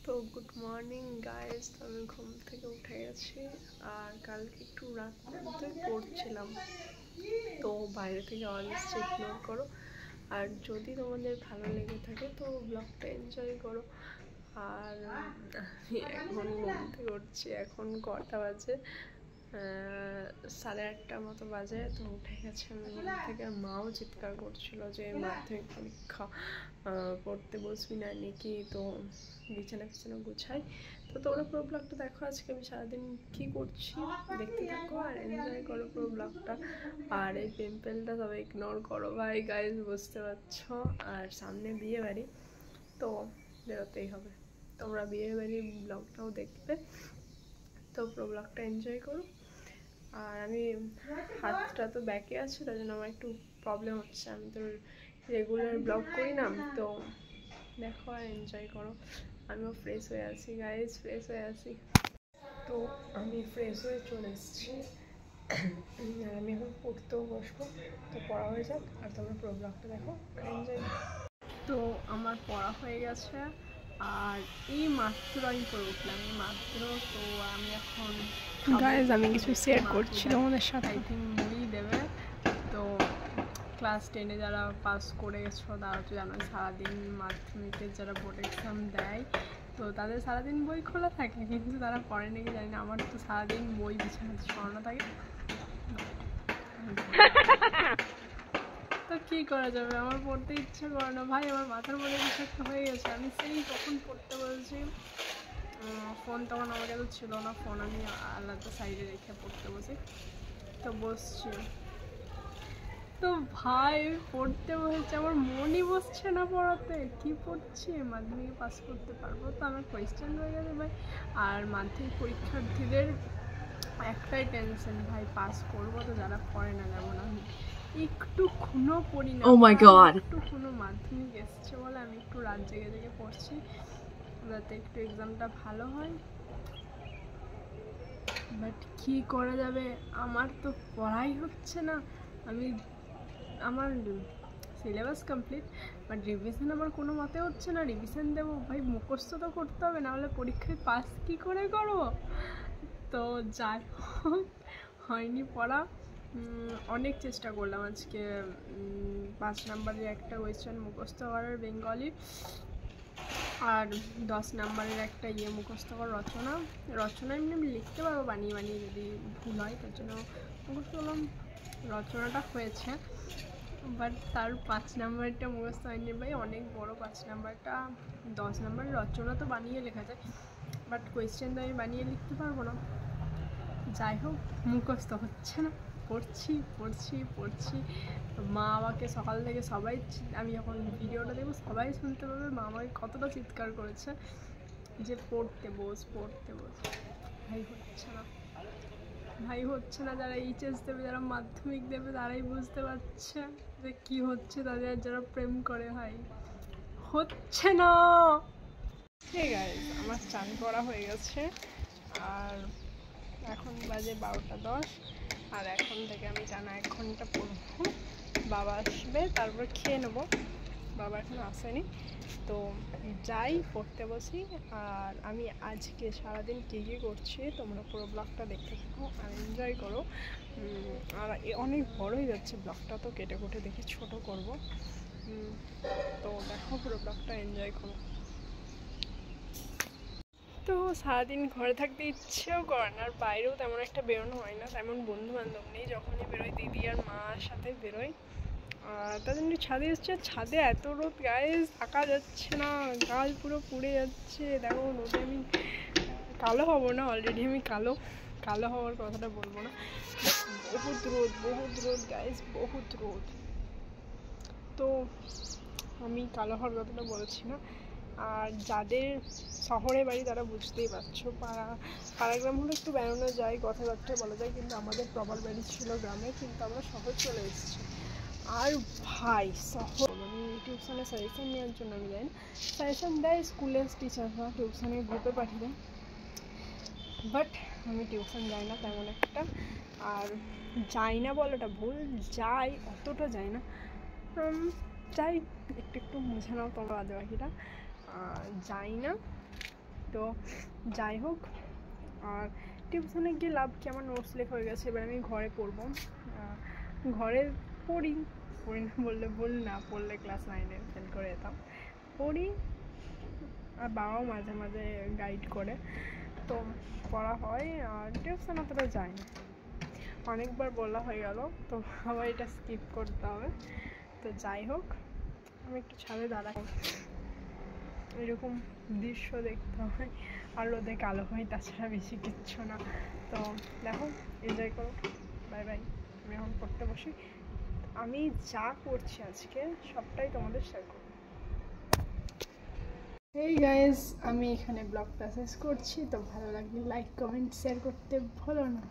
তো good morning guys, আমি ঘুম থেকে উঠে গেছি আর কালকে একটু রাত পর্যন্তই পড়ছিলাম। তো বাইরে থেকে আওয়াজ আসছে, ইগনোর করো। আর যদি তোমাদের ভালো লেগে থাকে তো ব্লগটা এনজয় করো। আর আমি এখন ঘুম থেকে উঠছি, এখন কটা বাজে, 8:30 মতো বাজে। তো উঠে গেছে আমি ঘুম থেকে। আর মাও চিৎকার করছিল যে মাধ্যমিক পরীক্ষা, পড়তে বসবি না নাকি। তো বিছানা গুছাই। তো তোমরা পুরো ব্লগটা দেখো, আজকে আমি সারাদিন কি করছি দেখতে থাকো আর এনজয় করো পুরো ব্লগটা। আর এই পিম্পলটা সবাই ইগনোর করো ভাই গাইজ, বুঝতে পারছো। আর সামনে বিয়ে বাড়ি, তো বেরোতেই হবে। তোমরা বিয়ে বাড়ি ব্লগটাও দেখবে, তো পুরো ব্লগটা এনজয় করো। আর আমি হাতটা তো ব্যাকে আছে, তাই জন্য আমার একটু প্রবলেম হচ্ছে। আমি তো রেগুলার ব্লগ করি না, তো দেখো আর এনজয় করো। আমিও ফ্রেশ হয়ে আছি গাইজ, ফ্রেশ হয়ে আছি। তো আমি ফ্রেশ হয়ে চলে এসেছি আর আমি এখন পড়তেও বসবো। তো পড়া হয়ে যাক আর তোমরা পুরো ব্লগটা দেখো আর এনজয়। তো আমার পড়া হয়ে গেছে আর এই মাত্র আমি পড়ে উঠলাম, এই মাত্র। তো আমি এখন গাইজ আমি কিছু শেয়ার করছি তোমাদের সাথে। আই থিঙ্ক বই দেবে। তো ক্লাস 10-এ যারা পাস করে গেছো তারা তো জানো, সারাদিন মাধ্যমিকের যারা বোর্ড এক্সাম দেয় তো তাদের সারাদিন বই খোলা থাকে, কিন্তু তারা পড়ে নাকি জানি না। আমার তো সারাদিন বই বিছানাতে ছড়ানো থাকে। তো কী করা যাবে, আমার পড়তে ইচ্ছে করে না ভাই। আমার মাথার মধ্যে কিছু একটা হয়ে গেছে। আমি সেই কখন পড়তে বলছি, ফোন তখন আমার কাছে ছিল না, ফোন আমি আলাদা সাইডে রেখে পড়তে বসি। তো বসছি, তো ভাই পড়তে বসেছে, আমার মনই বসছে না পড়াতে। কি পড়ছি, মাধ্যমিকে পাস করতে পারবো তো? আমার কোয়েশ্চেন হয়ে গেছে ভাই। আর মাধ্যমিক পরীক্ষার্থীদের একটাই টেনশন ভাই, পাস করবো তো। যারা পড়ে না, যেমন আমি একটু খুনো পড়ি না। একটু খুনো মাধ্যমিক এসছে বলে আমি একটু রাত জেগে জেগে পড়ছি, যাতে একটু এক্সামটা ভালো হয়। বাট কী করা যাবে, আমার তো পড়াই হচ্ছে না। আমার সিলেবাস কমপ্লিট, বাট রিভিশন আমার কোনো মতে হচ্ছে না। রিভিশন দেবো ভাই, মুখস্থ তো করতে হবে, নাহলে পরীক্ষায় পাস কী করে করবো। তো যাই হোক, হয়নি পড়া। অনেক চেষ্টা করলাম আজকে 5 নাম্বারের একটা কোয়েশ্চেন মুখস্থ করার বেঙ্গলি, আর 10 নাম্বারের একটা মুখস্থ করার রচনা এমনি আমি লিখতে পারবো বানিয়ে বানিয়ে, যদি ভুল হয় তার জন্য মুখস্থ করলাম। রচনাটা হয়েছে, বাট তার 5 নাম্বারটা মুখস্থ হয়নি ভাই। অনেক বড় 5 নাম্বারটা। 10 নাম্বারের রচনা তো বানিয়ে লেখা যায়, বাট কোয়েশ্চেন তো আমি বানিয়ে লিখতে পারবো না। যাই হোক, মুখস্থ হচ্ছে না। পড়ছি। মা আমাকে সকাল থেকে সবাই, আমি যখন ভিডিওটা দেখবো সবাই শুনতে পাবে মা আমাকে কতটা চিৎকার করেছে যে পড়তে বস। ভাই হচ্ছে না। যারা এইচএস দেবে, যারা মাধ্যমিক দেবে, তারাই বুঝতে পারছে যে কি হচ্ছে তাদের। যারা প্রেম করে ভাই, হচ্ছে না। ঠিক আছে, আমার চান করা হয়ে গেছে আর এখন বাজে 12:10। আর এখন থেকে আমি টানা 1 ঘন্টা পড়বো। বাবা আসবে, তারপর খেয়ে নেবো। বাবা এখন আসেনি, তো যাই পড়তে বসি। আর আমি আজকে সারাদিন কী করছি তোমরা পুরো ব্লগটা দেখতে থাকো আর এনজয় করো। আর অনেক বড় হয়ে যাচ্ছে ব্লগটা, তো কেটে কুটে দেখে ছোট করব। তো দেখো পুরো ব্লগটা এনজয় করো। তো সারাদিন ঘরে থাকতে ইচ্ছেও করে না, আর বাইরেও তেমন একটা বেরোনো হয় না, তেমন বন্ধু বান্ধব নেই। যখনই বেরোই দিদি আর মার সাথে বেরোই। তার জন্য ছাদে এসছে। ছাদে এত রোদ গায়ে থাকা যাচ্ছে না, গাল পুরো পুড়ে যাচ্ছে। দেখো রোদে আমি কালো হব না, অলরেডি আমি কালো হওয়ার কথাটা বলবো না। বহুত রোদ গাইস, বহুত রোদ। তো আমি কালো হওয়ার কথাটা বলছি না। আর যাদের শহরে বাড়ি তারা বুঝতেই পারছো, পাড়া গ্রাম হলে একটু বেড়ানো যায়, কথাবার্তা বলা যায়, কিন্তু আমাদের প্রপার বাড়ি ছিল গ্রামে, কিন্তু আমরা শহর চলে এসেছি। আর ভাই শহর মানে টিউশনে সাজেশন নেওয়ার জন্য আমি যাই না, সাজেশন দেয় স্কুলের টিচাররা, টিউশনে গ্রুপে পাঠিয়ে দেয়, বাট আমি টিউশন যাই না তেমন একটা। আর যাই না বলাটা ভুল, যাই অতটা যাই না, যাই একটু মুছে নাও তোমরা বাদে বাকিটা। যাই না, তো যাই হোক, আর টিউশনে গিয়ে লাভ কি, আমার নোটস লেখা হয়ে গেছে, এবার আমি ঘরে পড়বো। ঘরে পড়ি না বললে ভুল, না পড়লে ক্লাস 9-এ ফেল করে যেতাম। পড়ি, আর বাবাও মাঝে মাঝে গাইড করে, তো পড়া হয়। আর টিউশন অতটা যায় না, অনেকবার বলা হয়ে গেল, তো আবার এটা স্কিপ করতে হবে। তো যাই হোক, আমি একটু ছাদে দাঁড়াই, এরকম দৃশ্য দেখতে হয়, আর রোদে কালো হয়, তাছাড়া বেশি কিচ্ছু না। তো দেখো, এনজয় করো, বাই বাই। আমি এখন পড়তে বসি, আমি যা করছি আজকে সবটাই তোমাদের শেয়ার করবো। এই গাইজ, আমি এখানে ব্লগটা শেষ করছি। তো ভালো লাগলে লাইক, কমেন্ট, শেয়ার করতে ভুলো না।